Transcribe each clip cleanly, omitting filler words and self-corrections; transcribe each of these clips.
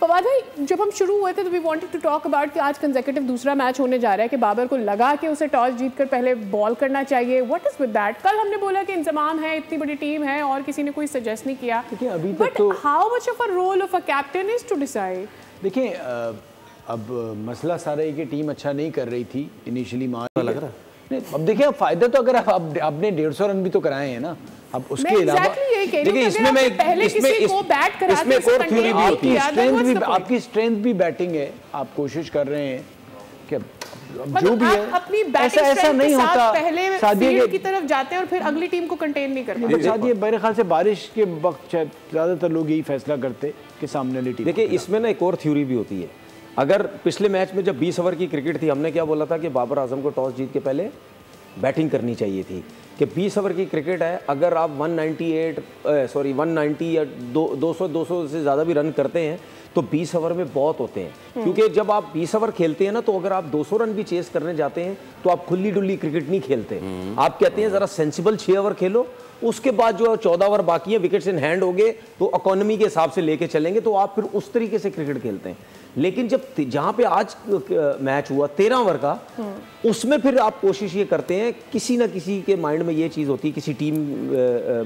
फवाद भाई, जब हम शुरू हुए थे तो we wanted to talk about कि आज कंसेक्यूटिव दूसरा मैच होने जा रहा है कि बाबर को लगा कि उसे टॉस जीतकर पहले बॉल करना चाहिए। What is with that? कल हमने बोला कि इंतजाम है, इतनी बड़ी टीम है और किसी ने कोई सजेस्ट नहीं किया। But how much of a role of a captain is to decide? देखिए अब मसला सारा है कि टीम अच्छा नहीं कर रही थी इनिशियली, लग रहा है। अब देखिए फायदा तो अगर आपने 150 रन भी तो कराए हैं ना, अब उसके अलावा देखिए इसमें आपकी स्ट्रेंथ भी बैटिंग है, आप कोशिश कर रहे हैं कि जो भी है अपनी ऐसा नहीं होता, पहले फील्ड की तरफ जाते हैं और फिर अगली टीम को कंटेन नहीं कर पाते। सादिया मेरे ख्याल से बारिश के वक्त शायद ज्यादातर लोग यही फैसला करते कि सामने वाली टीम। देखिए इसमें ना एक और थ्योरी भी होती है। अगर पिछले मैच में जब 20 ओवर की क्रिकेट थी, हमने क्या बोला था कि बाबर आजम को टॉस जीत के पहले बैटिंग करनी चाहिए थी कि 20 ओवर की क्रिकेट है, अगर आप 190 या 200 से ज़्यादा भी रन करते हैं तो 20 ओवर में बहुत होते हैं। क्योंकि जब आप 20 ओवर खेलते हैं ना, तो अगर आप 200 रन भी चेस करने जाते हैं तो आप खुली डुल्ली क्रिकेट नहीं खेलते। आप कहते हैं ज़रा सेंसिबल 6 ओवर खेलो, उसके बाद जो 14 ओवर बाकी है, विकेट्स इन हैंड हो गए तो इकोनॉमी के हिसाब से लेके चलेंगे, तो आप फिर उस तरीके से क्रिकेट खेलते हैं। लेकिन जब जहाँ पे आज मैच हुआ 13 ओवर का, उसमें फिर आप कोशिश ये करते हैं, किसी ना किसी के माइंड में ये चीज़ होती है, किसी टीम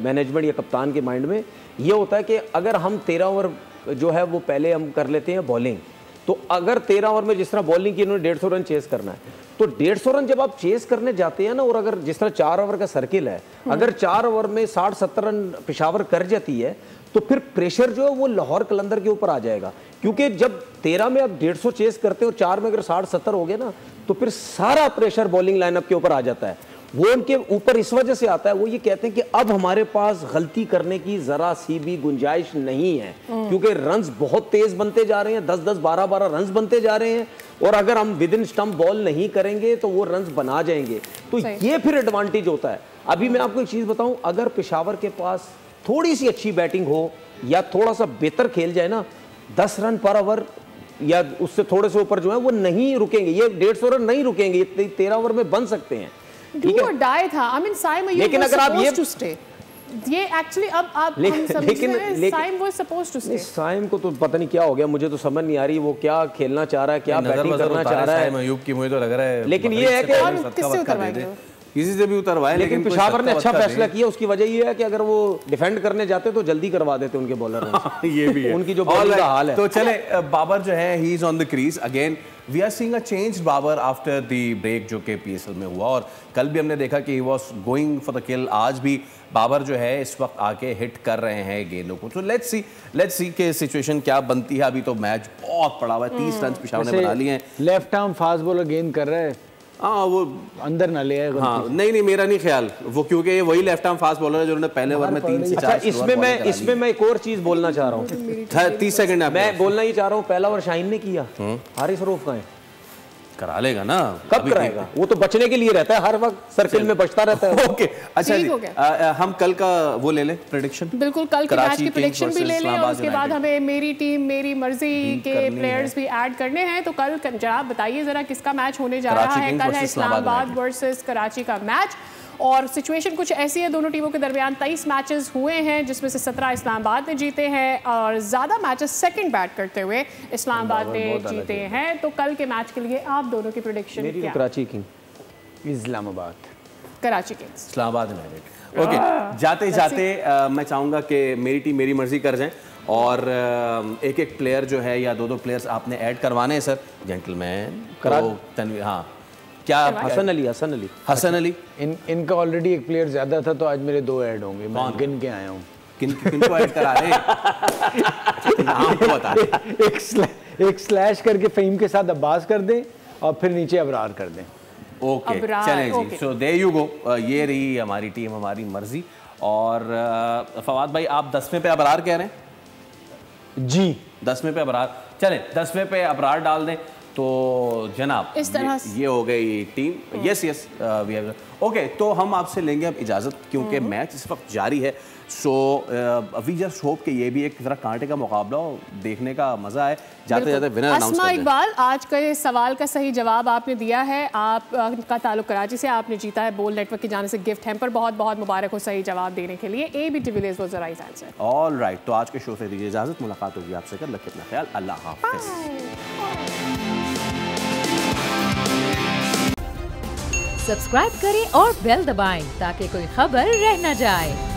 मैनेजमेंट या कप्तान के माइंड में ये होता है कि अगर हम 13 ओवर जो है वो पहले हम कर लेते हैं बॉलिंग, तो अगर 13 ओवर में जिस तरह बॉलिंग की इन्होंने 150 रन चेस करना है, तो 150 रन जब आप चेस करने जाते हैं ना, और अगर जिस तरह 4 ओवर का सर्किल है, अगर 4 ओवर में 60-70 रन पेशावर कर जाती है तो फिर प्रेशर जो है वो लाहौर कलंदर के ऊपर आ जाएगा। क्योंकि जब 13 में आप 150 चेस करते हो और 4 में अगर 60-70 हो गए ना, तो फिर सारा प्रेशर बॉलिंग लाइनअप के ऊपर आ जाता है। वो उनके ऊपर इस वजह से आता है, वो ये कहते हैं कि अब हमारे पास गलती करने की जरा सी भी गुंजाइश नहीं है, क्योंकि रन्स बहुत तेज बनते जा रहे हैं, 10-10, 12-12 रन्स बनते जा रहे हैं, और अगर हम विद इन स्टंप बॉल नहीं करेंगे तो वो रन्स बना जाएंगे। तो ये फिर एडवांटेज होता है। अभी मैं आपको एक चीज बताऊं, अगर पेशावर के पास थोड़ी सी अच्छी बैटिंग हो या थोड़ा सा बेहतर खेल जाए ना, 10 रन पर ओवर या उससे थोड़े से ऊपर जो है वो नहीं रुकेंगे, ये 150 रन नहीं रुकेंगे, 13 ओवर में बन सकते हैं। ठीक है, डाई था, आई मीन साइम, लेकिन अगर आप ये एक्चुअली अब आप लेकिन Saim was supposed to stay. Saim को तो पता नहीं क्या हो गया, मुझे तो समझ नहीं आ रही वो क्या खेलना चाह रहा है, क्या बैटिंग करना चाह रहा है। अयूब की मुझे तो लग रहा है, लेकिन ये है कि किससे उतरवाएंगे, किसी से भी उतरवाए, लेकिन पेशावर ने अच्छा फैसला किया। उसकी वजह ये है कि अगर वो डिफेंड करने जाते तो जल्दी करवा देते उनके बॉलर। ये भी है उनकी जो बॉलिंग का हाल है। तो चले, बाबर जो है he is on the crease again. We are seeing a change Babar after the break जो कि पीएसएल में हुआ, और कल भी हमने देखा कि he was going for the किल। आज भी बाबर जो है इस वक्त आके हिट कर रहे हैं गेंदों को। तो लेट्स सी के सिचुएशन क्या बनती है। अभी तो मैच बहुत पड़ा हुआ है, 30 रन पेशावर ने बना लिए हैं। लेफ्ट आर्म फास्ट बॉलर गेंद कर रहा है, हाँ वो अंदर ना ले आए। हाँ नहीं मेरा नहीं ख्याल वो, क्योंकि ये वही लेफ्ट आर्म फास्ट बॉलर है जिन्होंने पहले ओवर में 3 से 4। इसमें मैं एक और चीज बोलना चाह रहा हूँ, 30 सेकंड मैं बोलना ही चाह रहा हूँ। पहला ओवर शाहीन ने किया, हारिस रऊफ का है, करा लेगा ना, कब कराएगा? वो तो बचने के लिए रहता है, हर वक्त सर्किल में बचता रहता है। ओके अच्छा जी, हम कल का वो ले लें प्रेडिक्शन। बिल्कुल, कल के मैच की प्रेडिक्शन भी ले लें, और उसके बाद हमें मेरी टीम मेरी मर्जी के प्लेयर्स भी ऐड करने हैं। तो कल जनाब बताइए जरा किसका मैच होने जा रहा है। कल है इस्लामाबाद वर्सेस कराची का मैच, और सिचुएशन कुछ ऐसी है, दोनों टीमों के दरमियान 23 मैचेस हुए हैं, जिसमें से 17 इस्लामाबाद ने जीते हैं, और ज़्यादा मैचेस सेकंड बैट करते हुए इस्लामाबाद ने जीते हैं। तो कल के मैच के लिए आप दोनों की प्रेडिक्शन मेरी क्या? Karachi king, Islamabad, Karachi Kings, Islamabad United. Okay, जाते जाते मैं चाहूँगा कि मेरी टीम मेरी मर्जी कर जाएं, और एक एक प्लेयर जो है या 2-2 प्लेयर्स आपने ऐड करवाने हैं सर, जेंटलमैन। तनवीर, हाँ क्या? हसन अली इनका ऑलरेडी एक प्लेयर ज्यादा था, तो आज मेरे 2 ऐड होंगे। मैं गिन के आया हूँ किनको ऐड करा रहे हैं? नाम तो बता दे। एक स्लैश करके फ़हीम के साथ अब्बास कर दें, और फिर नीचे अबरार कर दें। ओके चलें जी, सो देयर यू गो। ये रही हमारी टीम, हमारी मर्जी। और फवाद भाई आप 10वें पे अबरार कह रहे हैं जी? 10वें पे अबरार, चलें 10वें पे अबरार डाल दें। तो जनाब इस तरह ये हो गई team. Yes yes we have. Okay, तो हम आपसे लेंगे अब इजाज़त क्योंकि मैच इस वक्त जारी है। सो वी जस्ट होप कि ये भी एक तरह कांटे का मुकाबला हो, देखने का मजा आए। जाते जाते विनर अनाउंस कर दें। अस्मा इकबाल, आज के सवाल का सही जवाब आपने दिया है। आपका ताल्लुक कराची से, आपने जीता है बोल नेटवर्क की जाने से गिफ्ट हैम्पर। बहुत बहुत मुबारक हो सही जवाब देने के लिए। AB de Villiers was the right answer। All right, तो आज के शो से दीजिए इजाजत, मुलाकात होगी आपसे। कर रखिए अपना ख्याल, अल्लाह हाफिज़। सब्सक्राइब करें और बेल दबाएं ताकि कोई खबर रह न जाए।